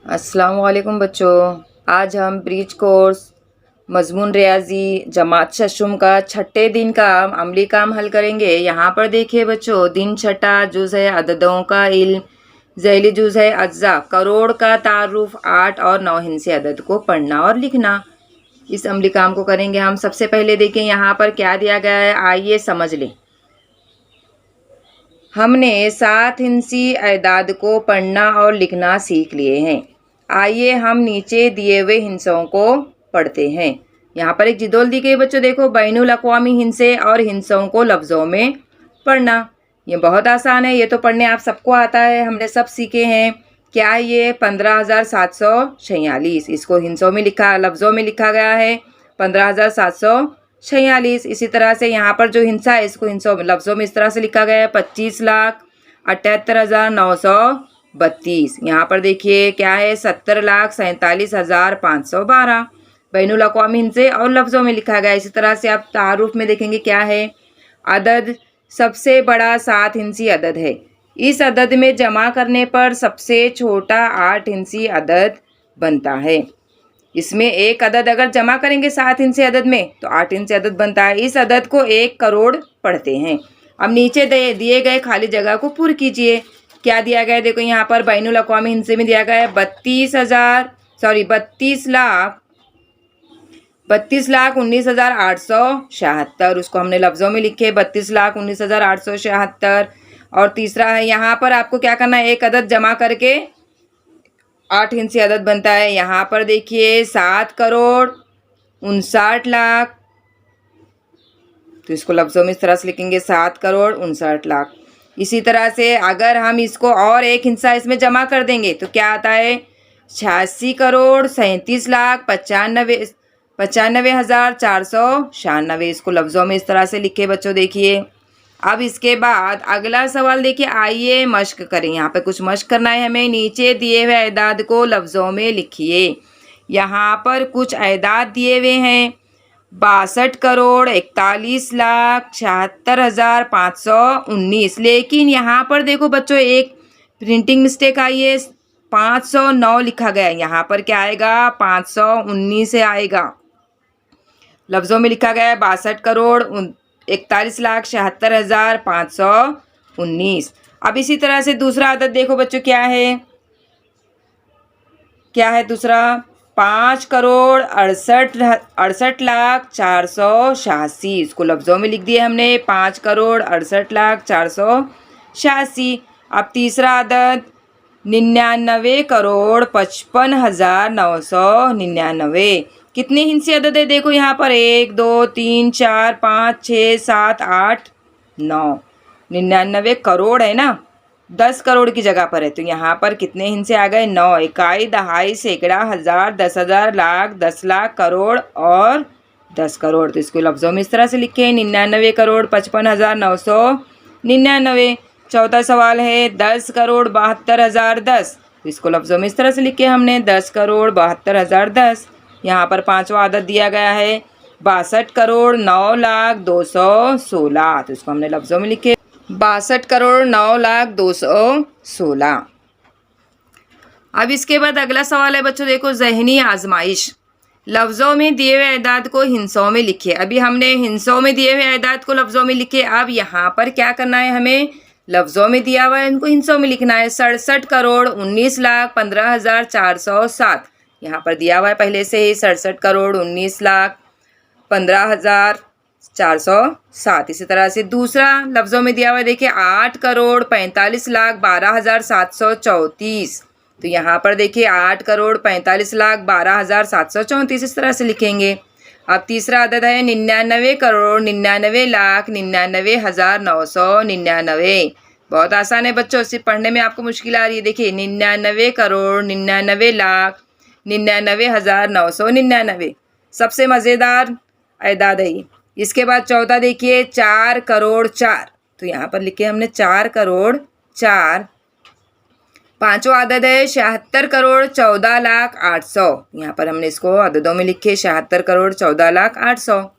अस्सलाम वालेकुम बच्चों। आज हम ब्रीज कोर्स मजमून रियाजी जमात शशुम का छठे दिन का अमली काम हल करेंगे। यहाँ पर देखिए बच्चों, दिन छठा जुज़ है अददों का इल्म, ज़ैली जुज़ है अज्जा, करोड़ का तारुफ, 8 और 9 हिंसे अदद को पढ़ना और लिखना। इस अमली काम को करेंगे हम। सबसे पहले देखें यहाँ पर क्या दिया गया है, आइए समझ लें। हमने 7 हिंसी एदाद को पढ़ना और लिखना सीख लिए हैं। आइए हम नीचे दिए हुए हिंसों को पढ़ते हैं। यहाँ पर एक जिदोल दी गई बच्चों, देखो, बैनुल अक़वामी हिंसे और हिंसों को लफ्ज़ों में पढ़ना। ये बहुत आसान है, ये तो पढ़ने आप सबको आता है, हमने सब सीखे हैं। क्या है ये? 15,746। इसको हिंसों में लिखा, लफ्ज़ों में लिखा गया है 15,746। इसी तरह से यहाँ पर जो हिंसा है इसको हिंसों में लफ्ज़ों में इस तरह से लिखा गया है 25,78,932। यहाँ पर देखिए क्या है, 70,47,512 बैनुल अक़वामी हिंसे और लफ्ज़ों में लिखा गया है। इसी तरह से आप तारुफ में देखेंगे क्या है, अदद सबसे बड़ा 7 हिंसी अदद है। इस अदद में जमा करने पर सबसे छोटा 8 हिंसी अदद बनता है। इसमें एक अदद अगर जमा करेंगे 7 हिंसे अदद में तो 8 हिंसे अदद बनता है। इस अदद को 1 करोड़ पढ़ते हैं। अब नीचे दिए गए खाली जगह को पूर्ण कीजिए। क्या दिया गया है? देखो यहाँ पर बैनुल अक़वामी हिंसे में दिया गया है 32,19,876। उसको हमने लफ्ज़ों में लिखे 32,19,876। और तीसरा है यहाँ पर आपको क्या करना है, एक अदद जमा करके 8 हिंसी अदद बनता है। यहाँ पर देखिए 7,59,00,000। तो इसको लफ्ज़ों में इस तरह से लिखेंगे 7,59,00,000। इसी तरह से अगर हम इसको और एक हिस्सा इसमें जमा कर देंगे तो क्या आता है, 86,37,95,496। इसको लफ्ज़ों में इस तरह से लिखे बच्चों। देखिए अब इसके बाद अगला सवाल देखिए, आइए मश्क करें। यहाँ पे कुछ मश्क करना है हमें। नीचे दिए हुए एदाद को लफ्ज़ों में लिखिए। यहाँ पर कुछ एदाद दिए हुए हैं 62,41,76,519। लेकिन यहाँ पर देखो बच्चों एक प्रिंटिंग मिस्टेक आई है, 509 लिखा गया है। यहाँ पर क्या आएगा, 519 से आएगा। लफ्ज़ों में लिखा गया है 62,41,76,519। अब इसी तरह से दूसरा अदद देखो बच्चों, क्या है दूसरा, 5,68,68,486। इसको लफ्ज़ों में लिख दिए हमने 5,68,68,486। अब तीसरा अदद 99,55,999। कितने हिंसी अदद है? देखो यहाँ पर 1 2 3 4 5 6 7 8 9। 99 करोड़ है ना, 10 करोड़ की जगह पर है, तो यहाँ पर कितने हिंसे आ गए, 9। इकाई, दहाई, सैकड़ा, हज़ार, 10,000, लाख, 10 लाख, करोड़ और 10 करोड़। तो इसको लफ्ज़ों में इस तरह से लिखे 99,55,999। चौथा सवाल है 10,72,010। तो इसको लफ्ज़ों में इस तरह से लिखे हमने 10,72,010। यहाँ पर पांचवा अदद दिया गया है 62,09,02,16। तो इसको हमने लफ्ज़ों में लिखे 62,09,02,16। अब इसके बाद अगला सवाल है बच्चों, देखो, ज़हनी आजमाइश। लफ्ज़ों में दिए हुए एदाद को हिंसों में लिखे। अभी हमने हिंसों में दिए हुए एदाद को लफ्ज़ों में लिखे। अब यहाँ पर क्या करना है, हमें लफ्ज़ों में दिया हुआ है इनको हिंसों में लिखना है। 67,19,15,407। यहाँ पर दिया हुआ है पहले से ही 67,19,15,407। इसी तरह से दूसरा लफ्ज़ों में दिया हुआ है, देखिए 8,45,12,734। तो यहाँ पर देखिए 8,45,12,734 इस तरह से लिखेंगे। अब तीसरा अदद है 99,99,99,99,999। बहुत आसान है बच्चों, सिर्फ पढ़ने में आपको मुश्किल आ रही है। देखिए 99,99,99,99,999 सबसे मज़ेदार एदाद है ये। इसके बाद चौथा देखिए 4,04,00,000। तो यहाँ पर लिखे हमने 4,04,00,000। पांचवा अदद है 76,14,14,800। यहाँ पर हमने इसको अददों में लिखे 76,14,14,800।